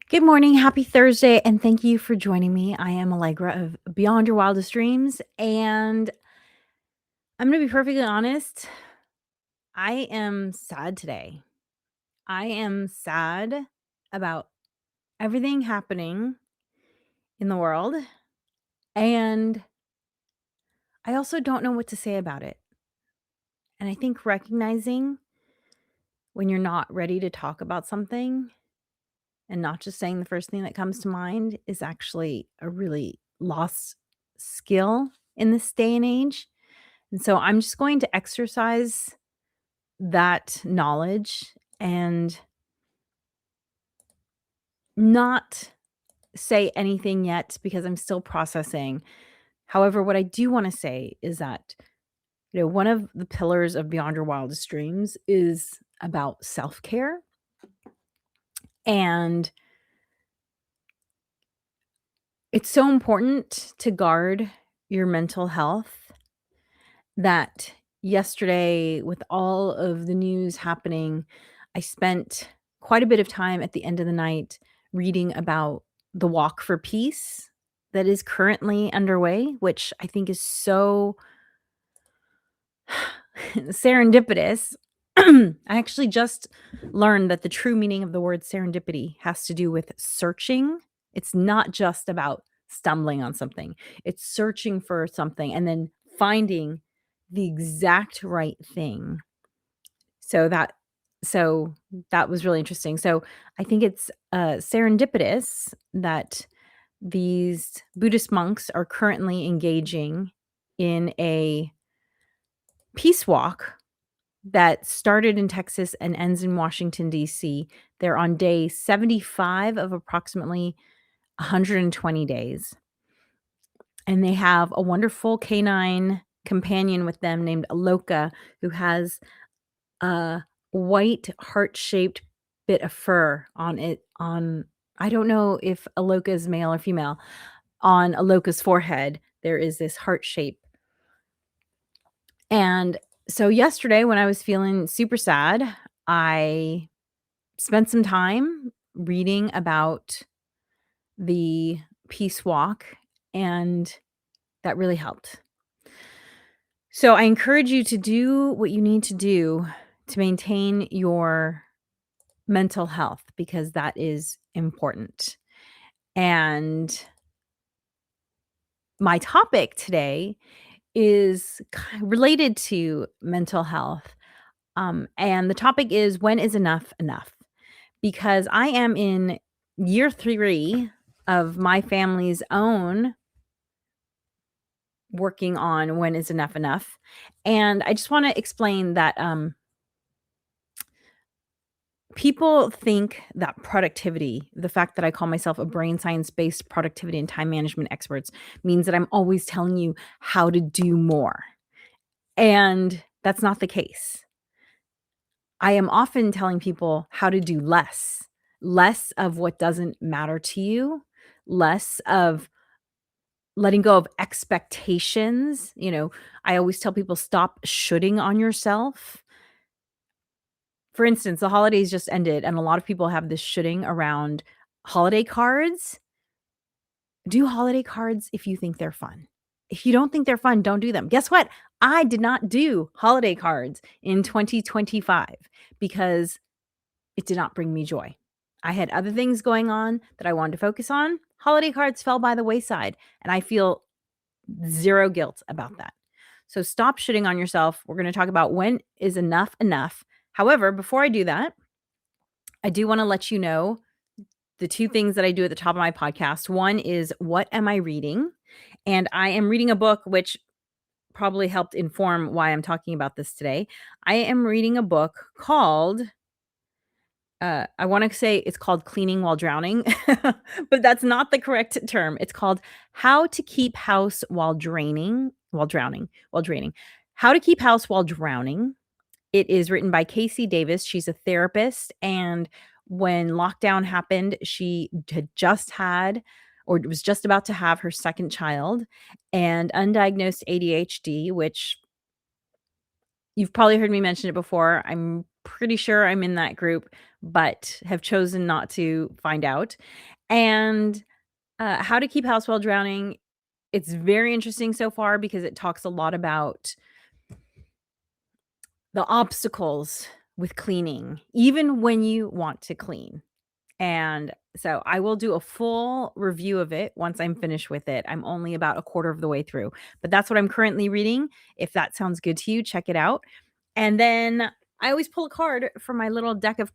Good morning. Happy Thursday. And thank you for joining me. I am Allegra of Beyond Your Wildest Dreams. And I'm going to be perfectly honest. I am sad today. I am sad about everything happening in the world. And I also don't know what to say about it. And I think recognizing when you're not ready to talk about something and not just saying the first thing that comes to mind is actually a really lost skill in this day and age. And so I'm just going to exercise that knowledge and not say anything yet because I'm still processing. However, what I do want to say is that, one of the pillars of Beyond Your Wildest Dreams is about self care. And it's so important to guard your mental health that yesterday, with all of the news happening, I spent quite a bit of time at the end of the night reading about the walk for peace that is currently underway, which I think is so serendipitous. I actually just learned that the true meaning of the word serendipity has to do with searching. It's not just about stumbling on something, it's searching for something and then finding the exact right thing. So that so that was really interesting. So I think it's serendipitous that these Buddhist monks are currently engaging in a peace walk that started in Texas and ends in Washington, D.C. They're on day 75 of approximately 120 days. And they have a wonderful canine companion with them named Aloka, who has a white heart-shaped bit of fur on it on I don't know if Aloka is male or female. On Aloka's forehead, there is this heart shape. And so yesterday when I was feeling super sad, I spent some time reading about the peace walk, and that really helped. So I encourage you to do what you need to do to maintain your mental health because that is important. And my topic today is related to mental health. And the topic is when is enough enough? Because I am in year 3 of my family's own working on when is enough enough. And I just want to explain that people think that productivity, the fact that I call myself a brain science based productivity and time management experts, means that I'm always telling you how to do more. And that's not the case. I am often telling people how to do less of what doesn't matter to you, less of letting go of expectations. I always tell people stop shoulding on yourself. For instance, the holidays just ended, and a lot of people have this shoulding around holiday cards. Do holiday cards if you think they're fun. If you don't think they're fun, don't do them. Guess what? I did not do holiday cards in 2025 because it did not bring me joy. I had other things going on that I wanted to focus on. Holiday cards fell by the wayside, and I feel zero guilt about that. So stop shitting on yourself. We're going to talk about when is enough enough. However, before I do that, I do want to let you know the two things that I do at the top of my podcast. One is what am I reading? And I am reading a book which probably helped inform why I'm talking about this today. I am reading a book called I want to say it's called Cleaning While Drowning, but that's not the correct term. It's called How to Keep House While Draining. How to Keep House While Drowning. It is written by Casey Davis. She's a therapist, and when lockdown happened, she had just had or was just about to have her second child and undiagnosed ADHD, which you've probably heard me mention it before. I'm pretty sure I'm in that group, but have chosen not to find out. And, How to Keep House While Drowning, it's very interesting so far because it talks a lot about the obstacles with cleaning, even when you want to clean. And so I will do a full review of it once I'm finished with it. I'm only about a quarter of the way through, but that's what I'm currently reading. If that sounds good to you, check it out. And then I always pull a card from my little deck of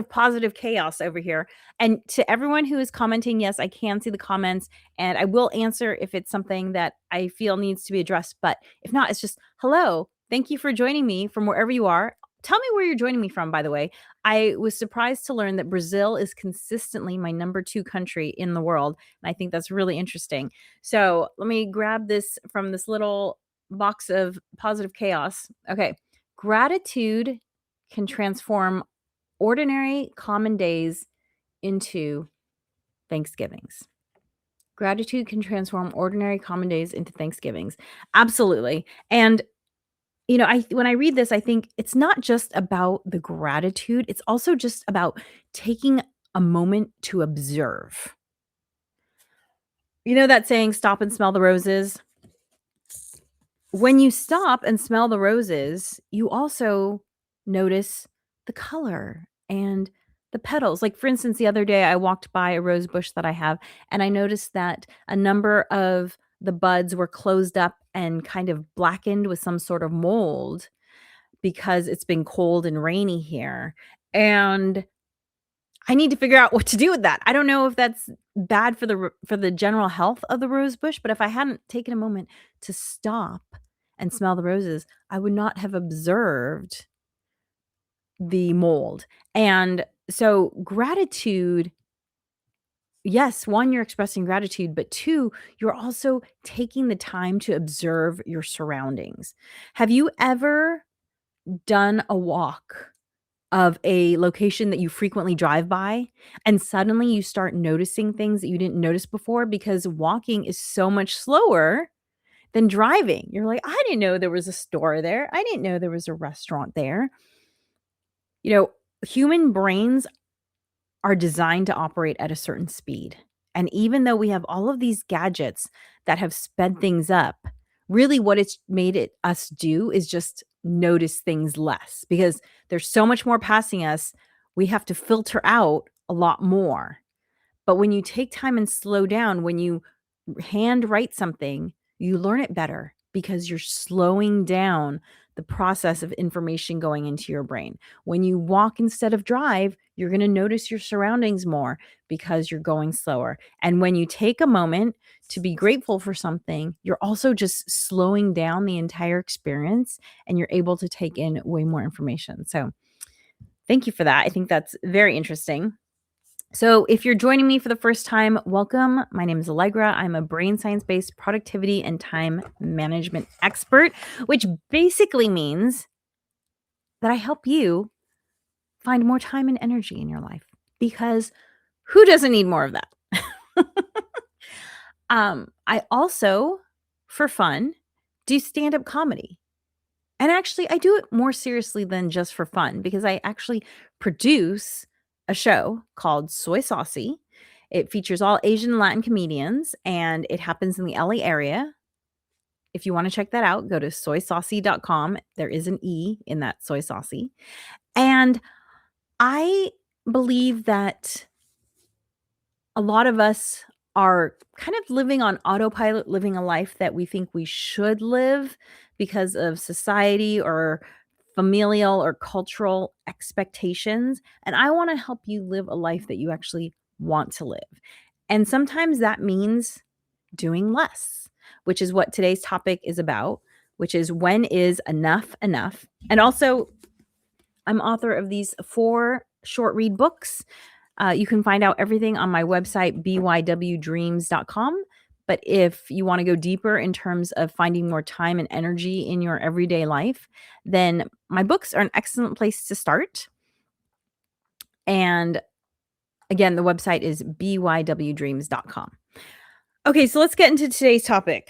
positive chaos over here. And to everyone who is commenting, yes, I can see the comments and I will answer if it's something that I feel needs to be addressed. But if not, it's just hello. Thank you for joining me from wherever you are. Tell me where you're joining me from, by the way. I was surprised to learn that Brazil is consistently my number 2 country in the world. And I think that's really interesting. So let me grab this from this little box of positive chaos. Okay. Gratitude can transform ordinary common days into Thanksgivings. Gratitude can transform ordinary common days into Thanksgivings. Absolutely. And I when I read this, I think it's not just about the gratitude, it's also just about taking a moment to observe. You know that saying, "Stop and smell the roses"? When you stop and smell the roses, you also notice the color and the petals. Like, for instance, the other day I walked by a rose bush that I have, and I noticed that a number of the buds were closed up and kind of blackened with some sort of mold because it's been cold and rainy here. And I need to figure out what to do with that. I don't know if that's bad for the general health of the rose bush, but if I hadn't taken a moment to stop and smell the roses, I would not have observed the mold. And so gratitude, yes, 1, you're expressing gratitude, but 2, you're also taking the time to observe your surroundings. Have you ever done a walk of a location that you frequently drive by, and suddenly you start noticing things that you didn't notice before because walking is so much slower than driving? You're like, "I didn't know there was a store there. I didn't know there was a restaurant there." You know, human brains are designed to operate at a certain speed. And even though we have all of these gadgets that have sped things up, really what it's made it us do is just notice things less because there's so much more passing us. We have to filter out a lot more. But when you take time and slow down, when you hand write something, you learn it better because you're slowing down the process of information going into your brain. When you walk instead of drive, you're going to notice your surroundings more because you're going slower. And when you take a moment to be grateful for something, you're also just slowing down the entire experience and you're able to take in way more information. So, thank you for that. I think that's very interesting. So, if you're joining me for the first time, welcome. My name is Allegra. I'm a brain science based productivity and time management expert, which basically means that I help you find more time and energy in your life because who doesn't need more of that? I also, for fun, do stand up comedy. And actually, I do it more seriously than just for fun because I actually produce a show called Soy Saucy. It features all Asian and Latin comedians and it happens in the LA area. If you want to check that out, go to soysaucy.com. There is an E in that soy saucy. And I believe that a lot of us are kind of living on autopilot, living a life that we think we should live because of society or familial or cultural expectations. And I want to help you live a life that you actually want to live. And sometimes that means doing less, which is what today's topic is about, which is when is enough enough? And also, I'm author of these 4 short read books. You can find out everything on my website, bywdreams.com. But if you want to go deeper in terms of finding more time and energy in your everyday life, then my books are an excellent place to start. And again, the website is bywdreams.com. Okay, so let's get into today's topic.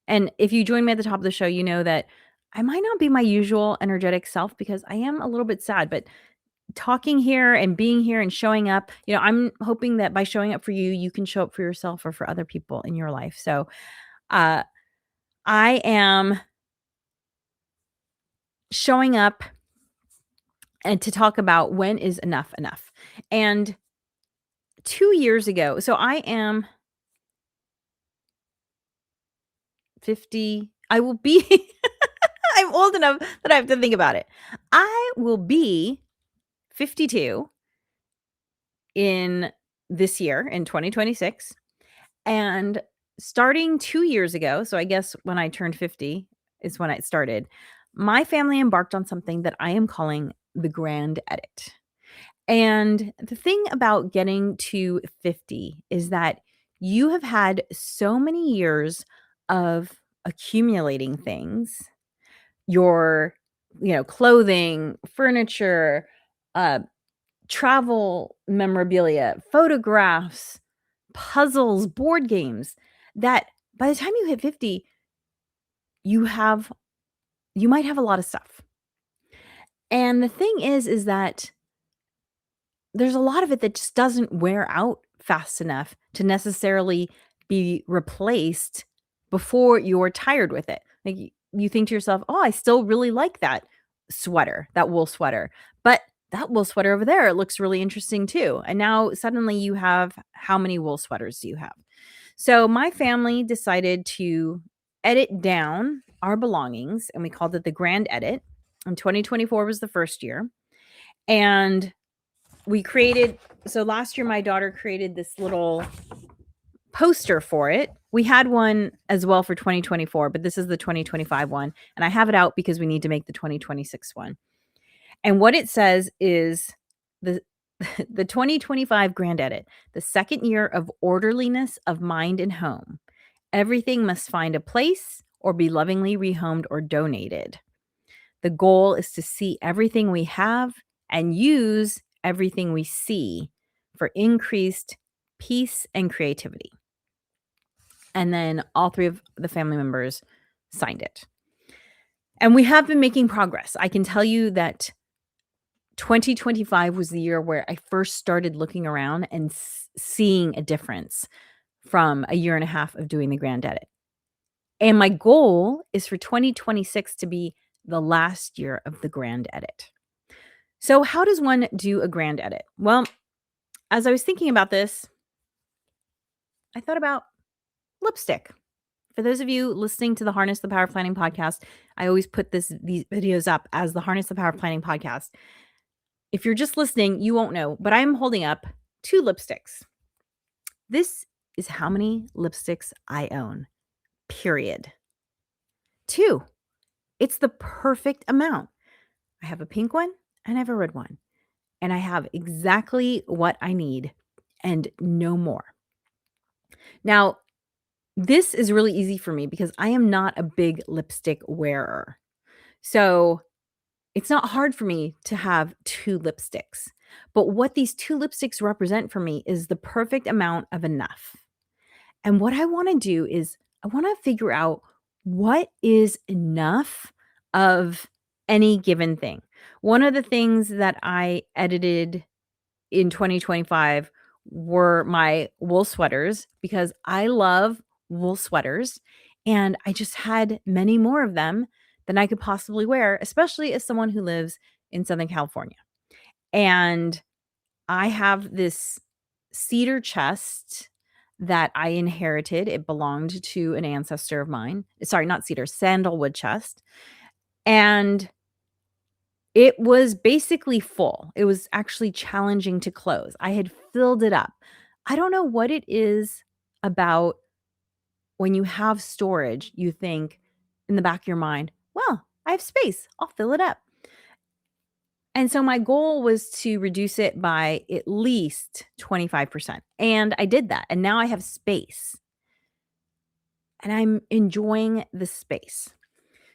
And if you join me at the top of the show, you know that I might not be my usual energetic self because I am a little bit sad, but talking here and being here and showing up, I'm hoping that by showing up for you, you can show up for yourself or for other people in your life. So, uh, I am showing up and to talk about when is enough enough. And 2 years ago, so I am 50. I will be I'm old enough that I have to think about it. I will be 52 in this year, in 2026, and starting 2 years ago, so I guess when I turned 50 is when it started, my family embarked on something that I am calling the grand edit. And the thing about getting to 50 is that you have had so many years of accumulating things, your, clothing, furniture, uh, travel memorabilia, photographs, puzzles, board games, that by the time you hit 50, you have you might have a lot of stuff. And the thing is that there's a lot of it that just doesn't wear out fast enough to necessarily be replaced before you're tired with it. Like, you think to yourself, "Oh, I still really like that sweater, that wool sweater, but that wool sweater over there, it looks really interesting too." And now suddenly you have, how many wool sweaters do you have? So my family decided to edit down our belongings, and we called it the Grand Edit. And 2024 was the first year. And we created, so last year my daughter created this little poster for it. We had one as well for 2024, but this is the 2025 one. And I have it out because we need to make the 2026 one. And what it says is the the 2025 Grand Edit, the second year of orderliness of mind and home. Everything must find a place or be lovingly rehomed or donated. The goal is to see everything we have and use everything we see for increased peace and creativity. And then all three of the family members signed it. And we have been making progress. I can tell you that 2025 was the year where I first started looking around and seeing a difference from a year and a half of doing the Grand Edit. And my goal is for 2026 to be the last year of the Grand Edit. So, how does one do a Grand Edit? Well, as I was thinking about this, I thought about lipstick. For those of you listening to the Harness the Power of Planning podcast, I always put these videos up as the Harness the Power of Planning podcast. If you're just listening, you won't know, but I'm holding up 2 lipsticks. This is how many lipsticks I own, period. 2. It's the perfect amount. I have a pink one and I have a red one, and I have exactly what I need and no more. Now, this is really easy for me because I am not a big lipstick wearer. So it's not hard for me to have 2 lipsticks. But what these 2 lipsticks represent for me is the perfect amount of enough. And what I want to do is I want to figure out what is enough of any given thing. One of the things that I edited in 2025 were my wool sweaters because I love wool sweaters, and I just had many more of them than I could possibly wear, especially as someone who lives in Southern California. And I have this cedar chest that I inherited. It belonged to an ancestor of mine. Sorry, not cedar, sandalwood chest. And it was basically full. It was actually challenging to close. I had filled it up. I don't know what it is about when you have storage, you think in the back of your mind, well, I have space, I'll fill it up. And so my goal was to reduce it by at least 25%. And I did that. And now I have space. And I'm enjoying the space.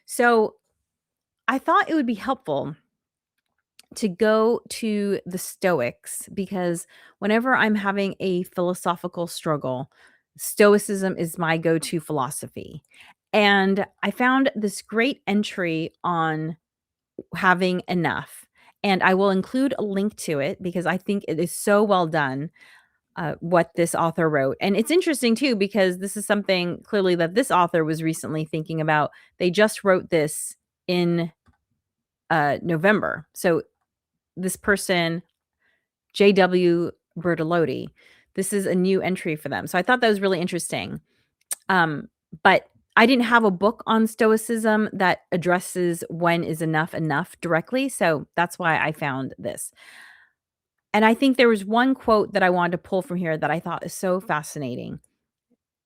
So I thought it would be helpful to go to the Stoics because whenever I'm having a philosophical struggle, Stoicism is my go to philosophy. And I found this great entry on having enough, and I will include a link to it because I think it is so well done, what this author wrote. And it's interesting too because this is something clearly that this author was recently thinking about. They just wrote this in, November. So this person, JW Bertolotti, this is a new entry for them. So I thought that was really interesting. Um, but I didn't have a book on stoicism that addresses when is enough directly, so that's why I found this. And I think there was one quote that I wanted to pull from here that I thought is so fascinating,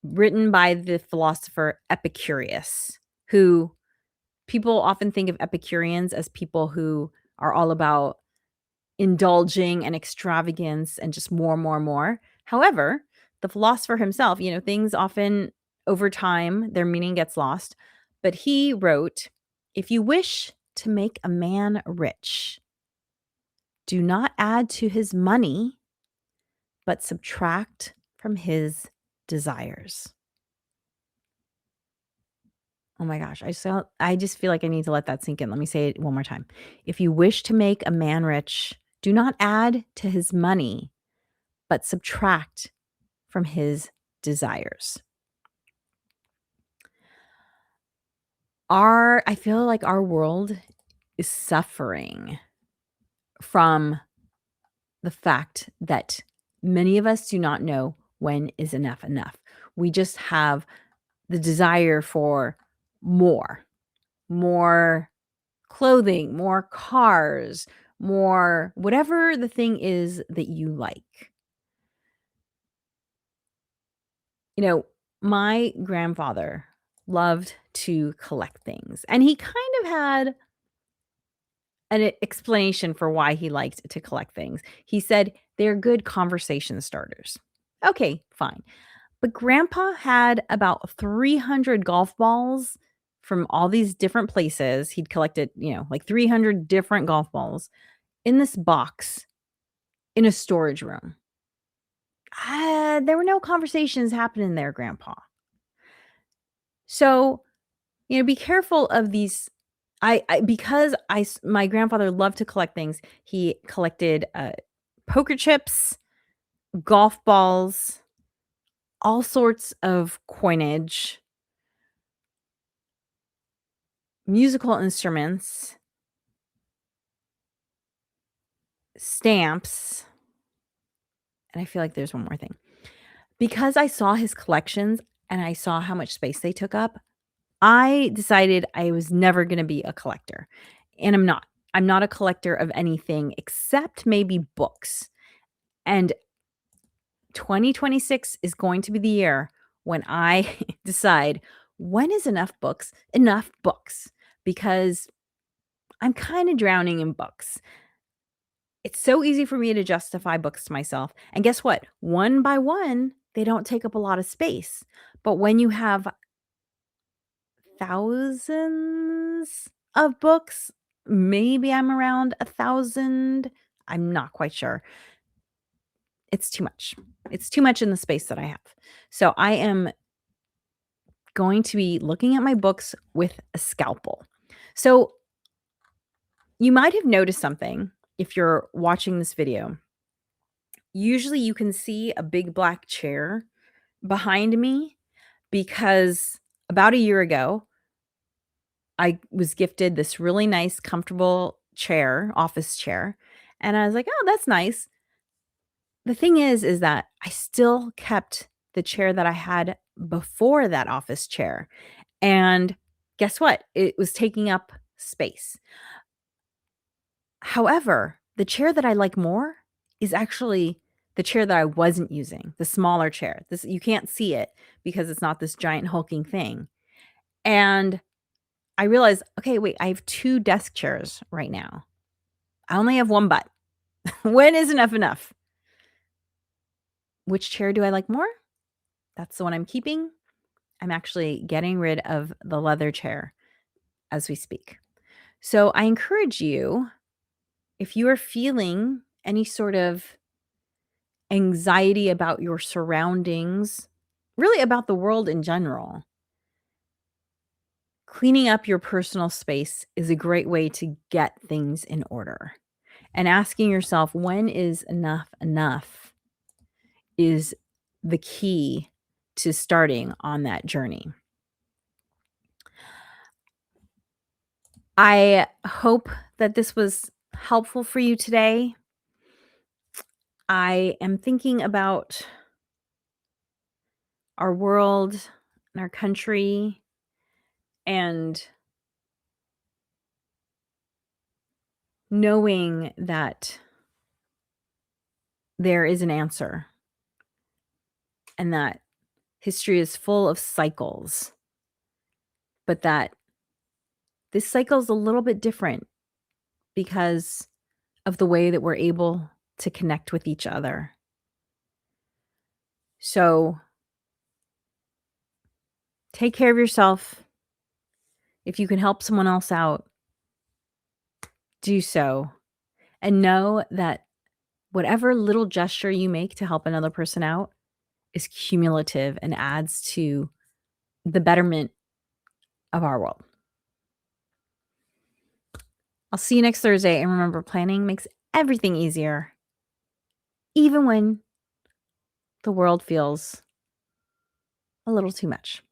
written by the philosopher Epicurus, who people often think of Epicureans as people who are all about indulging and extravagance and just more, more, more. However, the philosopher himself, things often over time, their meaning gets lost. But he wrote, if you wish to make a man rich, do not add to his money, but subtract from his desires. Oh my gosh, I just feel like I need to let that sink in. Let me say it one more time. If you wish to make a man rich, do not add to his money, but subtract from his desires. I feel like our world is suffering from the fact that many of us do not know when is enough enough. We just have the desire for more, more clothing, more cars, more whatever the thing is that you like. You know, my grandfather loved to collect things, and he kind of had an explanation for why he liked to collect things. He said they're good conversation starters. Okay, fine. But grandpa had about 300 golf balls from all these different places. He'd collected, like 300 different golf balls in this box in a storage room. There were no conversations happening there, grandpa. So, be careful of these. Because my grandfather loved to collect things. He collected poker chips, golf balls, all sorts of coinage, musical instruments, stamps, and I feel like there's one more thing. Because I saw his collections and I saw how much space they took up, I decided I was never gonna be a collector, and I'm not. I'm not a collector of anything except maybe books, and 2026 is going to be the year when I decide when is enough books, because I'm kinda drowning in books. It's so easy for me to justify books to myself, and guess what? One by one, they don't take up a lot of space, but when you have thousands of books, maybe I'm around 1,000, I'm not quite sure. It's too much. It's too much in the space that I have. So I am going to be looking at my books with a scalpel. So you might have noticed something if you're watching this video. Usually you can see a big black chair behind me because about a year ago, I was gifted this really nice, comfortable chair, office chair, and I was like, "Oh, that's nice." The thing is that I still kept the chair that I had before that office chair, and guess what? It was taking up space. However, the chair that I like more is actually the chair that I wasn't using, the smaller chair. This you can't see it because it's not this giant hulking thing, and I realized, "Okay, wait, I have 2 desk chairs right now. I only have 1 butt. When is enough enough? Which chair do I like more? That's the one I'm keeping. I'm actually getting rid of the leather chair as we speak. So I encourage you, if you are feeling any sort of anxiety about your surroundings, really about the world in general, Cleaning up your personal space is a great way to get things in order. And asking yourself, when is enough enough, is the key to starting on that journey. I hope that this was helpful for you today. I am thinking about our world and our country and knowing that there is an answer and that history is full of cycles, but that this cycle is a little bit different because of the way that we're able to connect with each other. So take care of yourself. If you can help someone else out, do so. And know that whatever little gesture you make to help another person out is cumulative and adds to the betterment of our world. I'll see you next Thursday. And remember, planning makes everything easier, even when the world feels a little too much.